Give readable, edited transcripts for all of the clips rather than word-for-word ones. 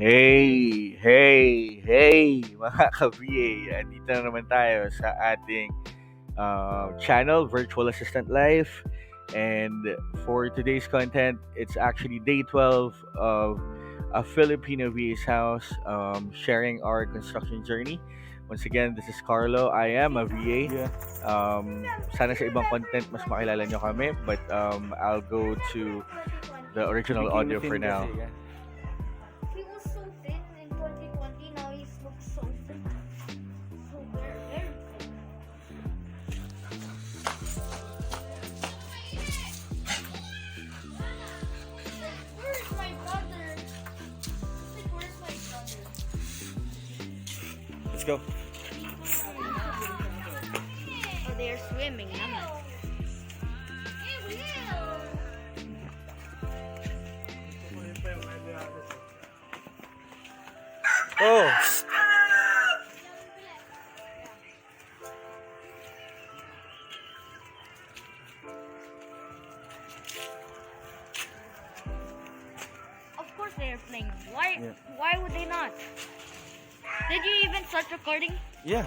Hey, hey, hey, mga ka-VA. Andito na naman tayo sa ating channel, Virtual Assistant Life. And for today's content, it's actually day 12 of a Filipino VA's house, sharing our construction journey. Once again, this is Carlo. I am a VA. Yeah. Sana sa ibang content, mas makilala nyo kami. But I'll go to the original audio for now. He was so thin in 2020. Now he looks so thin. So very thin. Where's my brother? Like, where's my brother? Let's go. Oh, they're swimming. Naman. Oh. Of course they are playing. Why? Yeah. Why would they not? Did you even start recording? Yeah.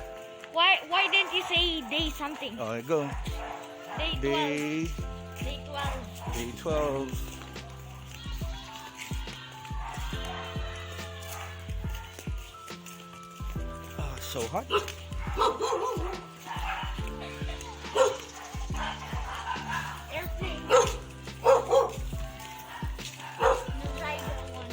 Why didn't you say day something? Oh, go. Day 12. Day Day 12. day 12. Ah, so hot. Airplane. The tiger one.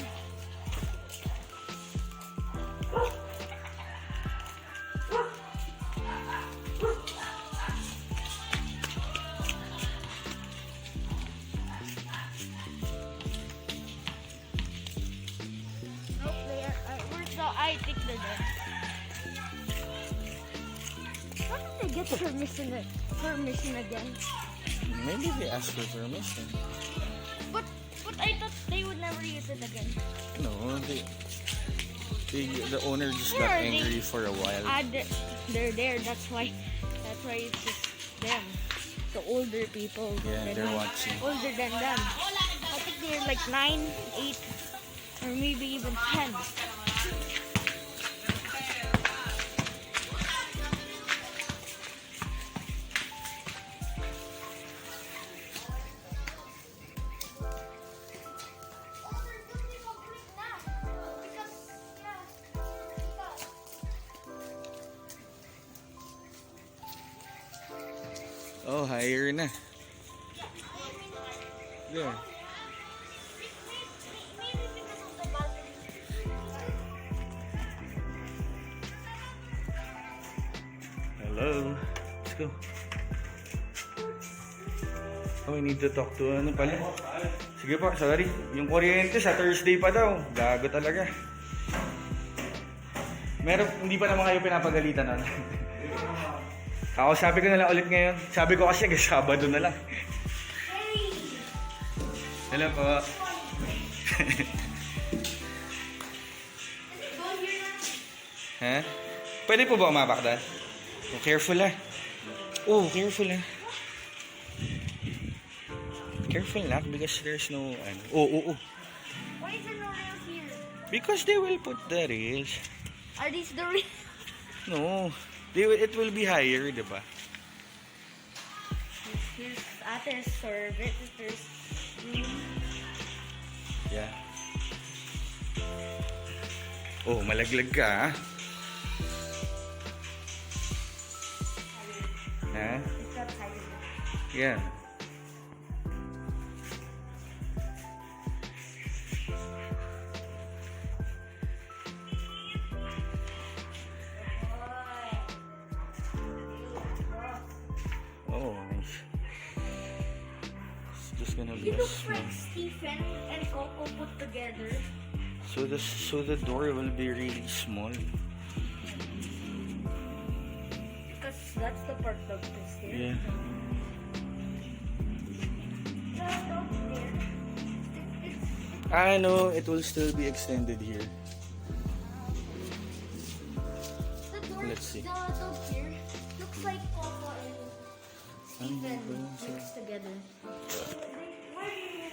Nope, they are. Where's the? I think they're there. How did they get permission again? Maybe they asked for permission. But I thought they would never use it again. No, the owner just Where got are they? angry for a while. They're there. That's why it's just them. The older people. Yeah, they're watching. Older than them. I think they're like 9, 8, or maybe even 10. Oh, higher na. Yeah. Hello. Let's go. Oh, we need to talk to ano pala. Sige po, sorry. Yung kuryente sa Thursday pa daw. Gago talaga. Meron, hindi pa naman kayo pinapagalitan nun. Ako sabi ko na lang ulit ngayon. Sabi ko kasi Sabado na lang. Hello po. Ha? Pwede po ba umapakdan? Oh, careful ah. Oh, careful ah. Careful lang because there's no ano. Oh. Why is there no rails here? Because they will put the rails. Are these the rails? No. It will be higher, di ba? Here's Ates for visitors. Yeah. Oh, malaglag ka ah. Ha? It's got tiger. Yeah. Oh, nice. It's just gonna He be a looks small. like Stephen and Coco put together. So the door will be really small. Because that's the part of the Yeah. stairs. I know it will still be extended here. The door, Let's see. The dog here looks like Coco and Stephen Ano ba yun? mixed together. Why do you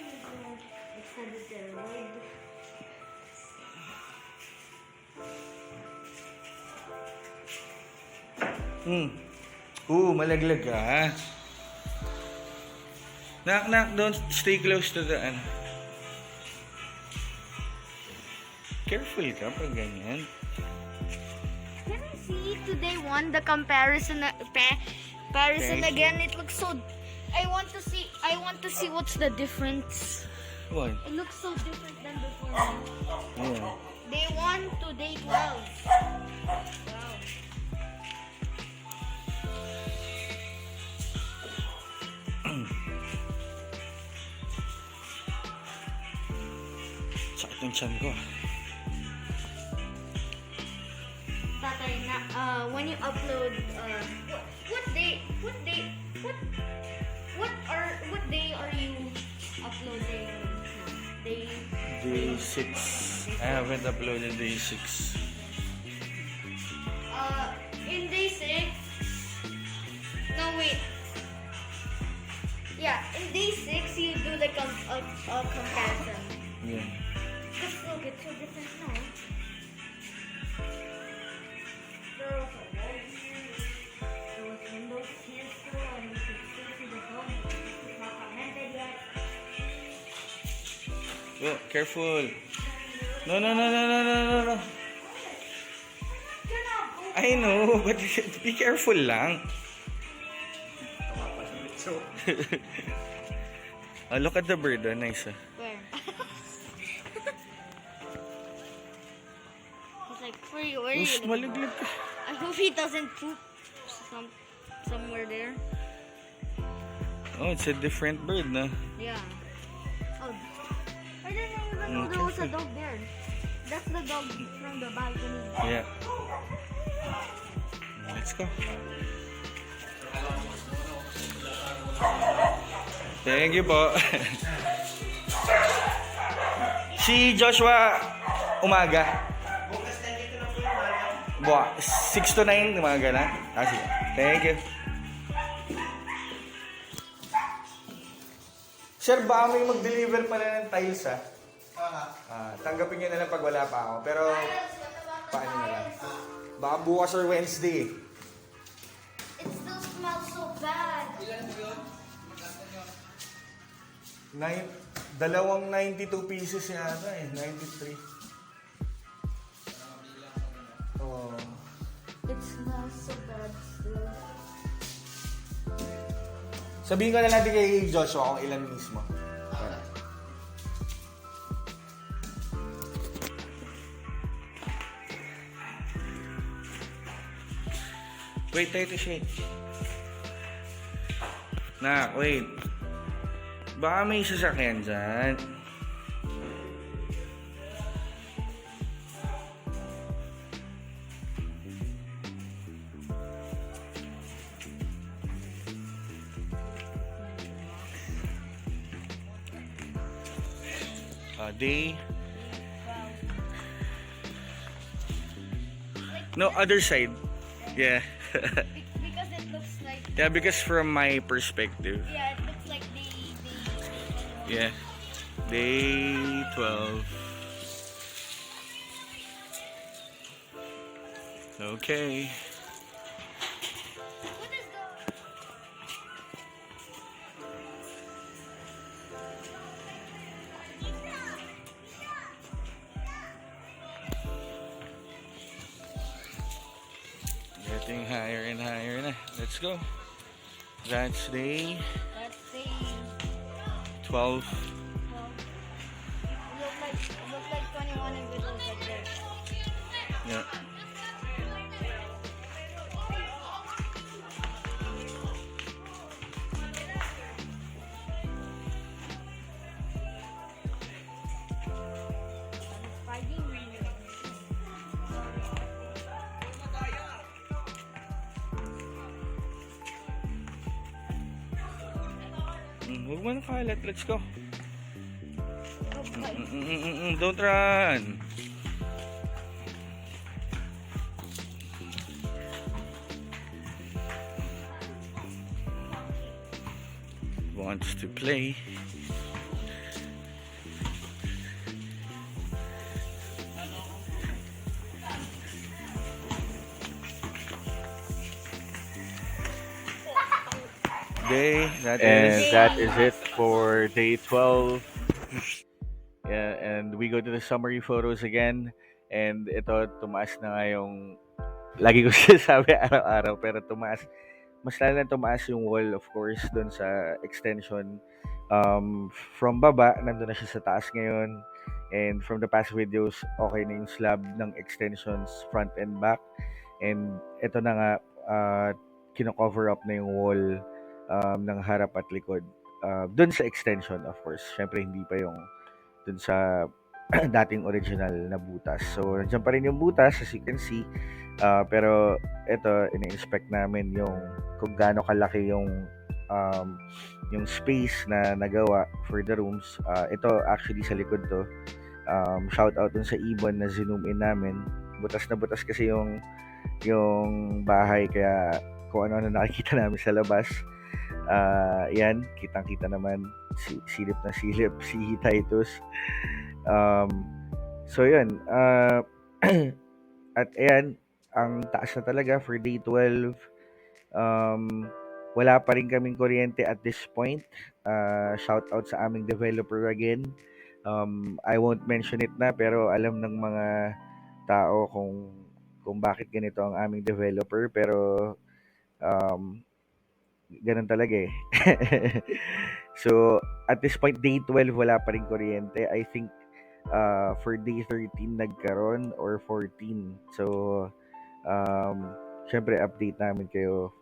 extend it there? Why do- Hmm. Malaglag ka. Knock, don't stay close to the ano. Careful ka pag ganyan. Can I see today one the comparison comparison Thank again? It looks so. I want to see what's the difference. What? It looks so different than before. Yeah. Day 1 to day 12. Wow. Sakit yung chan ko. Tatay, when you upload, what day are you uploading? Day 6. I haven't uploaded day 6. In day 6. No, wait. Yeah, in day 6 you do like a comparison. Yeah. Because look, it's so different now. There was a wall here. There was windows here still, and you could still see the dog. It's not commented yet. Oh, careful. No. You're not going. I know, but be careful lang. Oh, look at the bird. Oh, nice. Where? It's like, where are you Ush, gonna go? malaglag ka. I hope he doesn't poop somewhere there. Oh, it's a different bird, na. Yeah. Oh, I didn't even know there was a dog there. That's the dog from the balcony. Yeah. Let's go. Thank you po. Si Joshua, umaga. Buwa, 6 to 9, umaga na. Sige. Thank you. Sir, baka may mag-deliver pala ng tiles, ha? Tanggapin nyo na lang pag wala pa ako. Pero, paano na lang? Baka bukas or Wednesday. It still smells so bad. Dalawang 92 pieces yata eh. 93. Oh. It smells so bad still. Sabihin ko na natin kay Joshua kung ilan mismo. Wait, tayo to shake. Wait. Baka may sasakyan dyan. Day. No, other side. Yeah. Because it looks like, Yeah, because from my perspective. yeah, it looks like the Yeah. Day 12. Okay. what is the Getting higher and higher na. Let's go. That's day let's see. 12. Well, look like 21 and it looks like this. Yeah. Fighting. Huwag mo na kalat. Let's go. Okay. Don't run. Wants to play. day. That And is. that is it for day 12. Yeah, and we go to the summary photos again. And ito, tumaas na nga yung, lagi ko sinasabi araw-araw, pero tumaas. Mas lalo na tumaas yung wall, of course, doon sa extension. From baba, nandun na siya sa taas ngayon. And from the past videos, okay na yung slab ng extensions front and back. And ito na nga, kino-cover up na yung wall ng harap at likod. Doon sa extension, of course. Syempre, hindi pa yung dun sa dating original na butas. So, nandiyan pa rin yung butas, as you can see. Pero, ito, ina-inspect namin yung kung gaano kalaki yung space na nagawa for the rooms. Ito, actually, sa likod to. Shout out dun sa ibon na zoom in namin. Butas na butas kasi yung bahay, kaya kung ano na nakikita namin sa labas. Yan, kitang-kita naman silip na silip si Titus. Um, so yun, at ayan, ang taas na talaga for day 12. Um, wala pa rin kaming kuryente at this point. Shout out sa aming developer again. I won't mention it na, pero alam ng mga tao kung bakit ganito ang aming developer, pero um, ganun talaga eh. So, at this point, day 12, wala pa rin kuryente. I think for day 13 nagkaroon or 14. So, syempre update namin kayo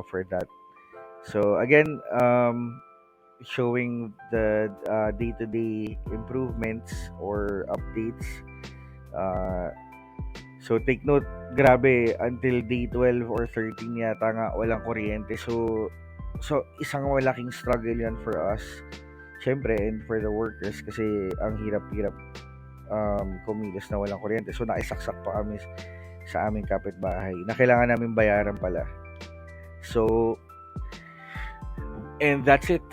for that. So, again, showing the day-to-day improvements or updates. Uh, So take note, grabe, until day 12 or 13 yata nga walang kuryente. So isang malaking struggle yan for us. Siyempre, and for the workers kasi ang hirap-hirap kumilos na walang kuryente. So nakisaksak pa kami sa aming kapitbahay na kailangan namin bayaran pala. So, and that's it.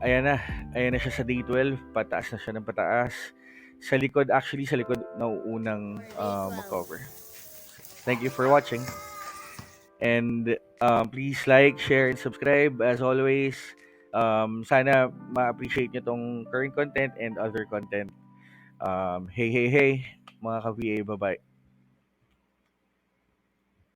Ayan na siya sa day 12. Pataas na siya ng pataas. Sa likod, actually, sa likod, nauunang mag-cover. Thank you for watching. And please like, share, and subscribe. As always, sana ma-appreciate nyo tong current content and other content. Hey, hey, hey, mga ka-VA, bye-bye.